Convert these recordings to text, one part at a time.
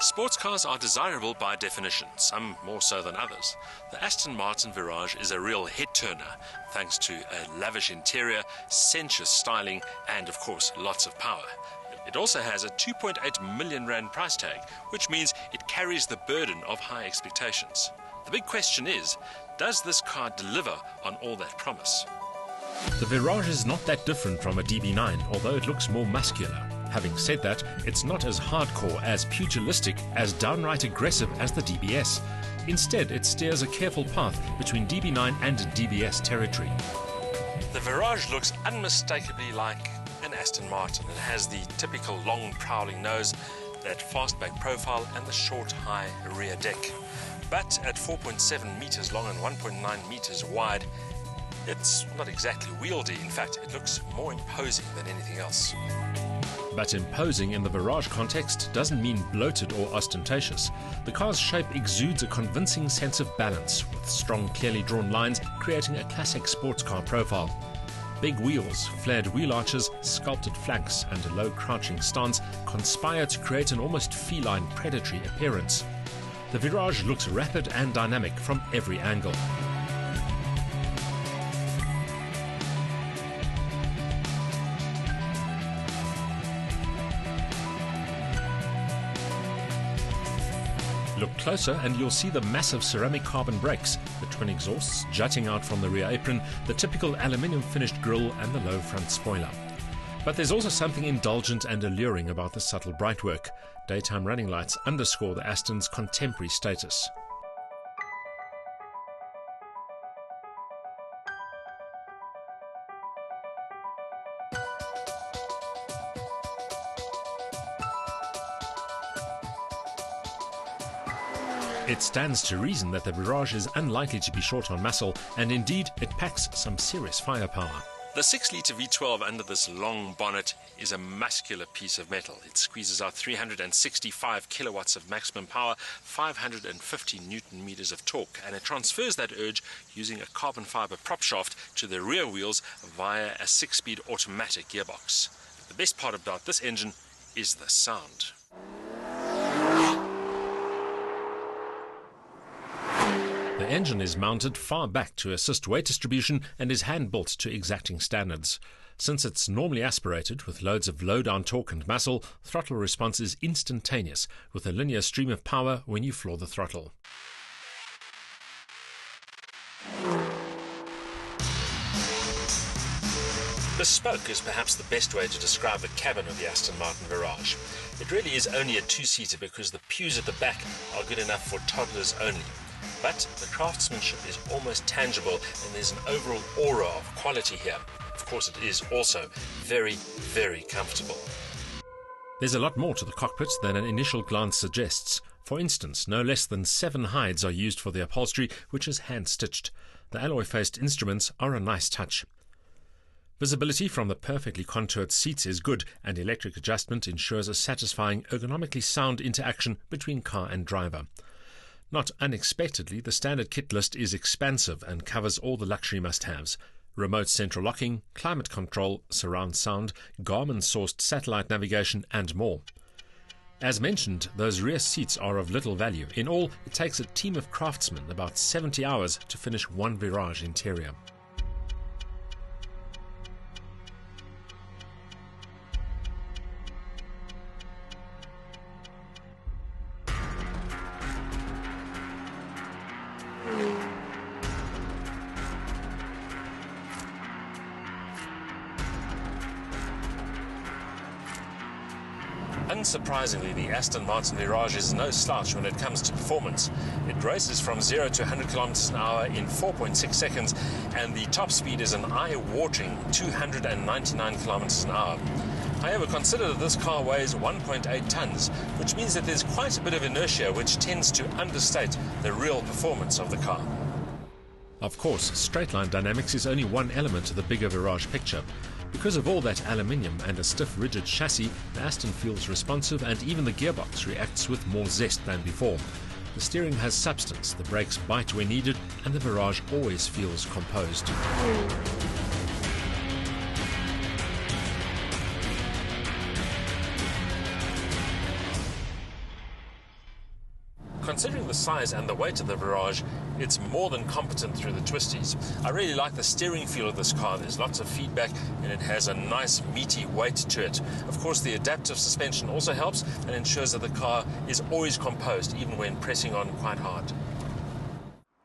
Sports cars are desirable by definition, some more so than others. The Aston Martin Virage is a real head-turner, thanks to a lavish interior, sensuous styling, and of course, lots of power. It also has a 2.8 million rand price tag, which means it carries the burden of high expectations. The big question is, does this car deliver on all that promise? The Virage is not that different from a DB9, although it looks more muscular. Having said that, it's not as hardcore, as pugilistic, as downright aggressive as the DBS. Instead, it steers a careful path between DB9 and DBS territory. The Virage looks unmistakably like an Aston Martin. It has the typical long prowling nose, that fastback profile and the short high rear deck. But at 4.7 meters long and 1.9 meters wide, it's not exactly wieldy. In fact, it looks more imposing than anything else. But imposing in the Virage context doesn't mean bloated or ostentatious. The car's shape exudes a convincing sense of balance, with strong, clearly drawn lines creating a classic sports car profile. Big wheels, flared wheel arches, sculpted flanks and a low crouching stance conspire to create an almost feline predatory appearance. The Virage looks rapid and dynamic from every angle. Look closer and you'll see the massive ceramic carbon brakes, the twin exhausts jutting out from the rear apron, the typical aluminium finished grille and the low front spoiler. But there's also something indulgent and alluring about the subtle brightwork. Daytime running lights underscore the Aston's contemporary status. It stands to reason that the Virage is unlikely to be short on muscle, and indeed it packs some serious firepower. The 6-litre V12 under this long bonnet is a muscular piece of metal. It squeezes out 365 kilowatts of maximum power, 550 newton meters of torque, and it transfers that urge using a carbon fiber prop shaft to the rear wheels via a 6-speed automatic gearbox. The best part about this engine is the sound. The engine is mounted far back to assist weight distribution and is hand-built to exacting standards. Since it's normally aspirated with loads of low-down torque and muscle, throttle response is instantaneous, with a linear stream of power when you floor the throttle. Bespoke is perhaps the best way to describe the cabin of the Aston Martin Virage. It really is only a two-seater because the pews at the back are good enough for toddlers only. But the craftsmanship is almost tangible and there's an overall aura of quality here. Of course, it is also very, very comfortable. There's a lot more to the cockpit than an initial glance suggests. For instance, no less than 7 hides are used for the upholstery, which is hand-stitched. The alloy-faced instruments are a nice touch. Visibility from the perfectly contoured seats is good, and electric adjustment ensures a satisfying, ergonomically sound interaction between car and driver. Not unexpectedly, the standard kit list is expansive and covers all the luxury must-haves. Remote central locking, climate control, surround sound, Garmin-sourced satellite navigation and more. As mentioned, those rear seats are of little value. In all, it takes a team of craftsmen about 70 hours to finish one Virage interior. Unsurprisingly, the Aston Martin Virage is no slouch when it comes to performance. It races from 0 to 100 kilometers an hour in 4.6 seconds, and the top speed is an eye-watering 299 kilometers an hour. However, consider that this car weighs 1.8 tons, which means that there's quite a bit of inertia which tends to understate the real performance of the car. Of course, straight-line dynamics is only one element of the bigger Virage picture. Because of all that aluminium and a stiff, rigid chassis, the Aston feels responsive and even the gearbox reacts with more zest than before. The steering has substance, the brakes bite when needed, and the Virage always feels composed. Considering the size and the weight of the Virage, it's more than competent through the twisties. I really like the steering feel of this car. There's lots of feedback and it has a nice meaty weight to it. Of course, the adaptive suspension also helps and ensures that the car is always composed, even when pressing on quite hard.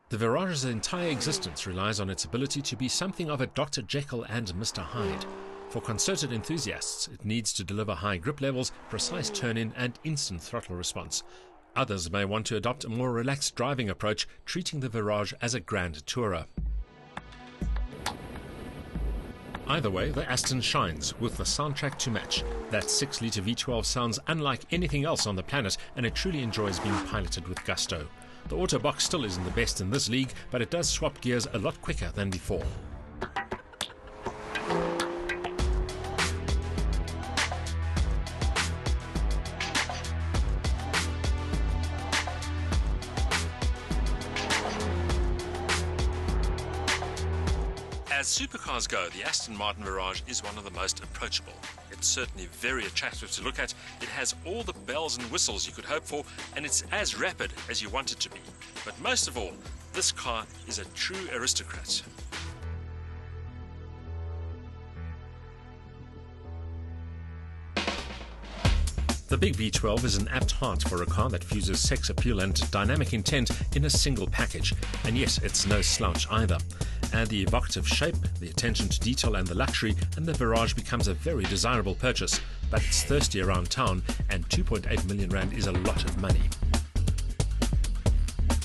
The Virage's entire existence relies on its ability to be something of a Dr. Jekyll and Mr. Hyde. For concerted enthusiasts, it needs to deliver high grip levels, precise turn-in and instant throttle response. Others may want to adopt a more relaxed driving approach, treating the Virage as a grand tourer. Either way, the Aston shines, with the soundtrack to match. That 6-litre V12 sounds unlike anything else on the planet, and it truly enjoys being piloted with gusto. The auto box still isn't the best in this league, but it does swap gears a lot quicker than before. As supercars go, the Aston Martin Virage is one of the most approachable. It's certainly very attractive to look at. It has all the bells and whistles you could hope for, and it's as rapid as you want it to be. But most of all, this car is a true aristocrat. The big V12 is an apt heart for a car that fuses sex appeal and dynamic intent in a single package. And yes, it's no slouch either. Add the evocative shape, the attention to detail and the luxury, and the Virage becomes a very desirable purchase. But it's thirsty around town, and 2.8 million rand is a lot of money.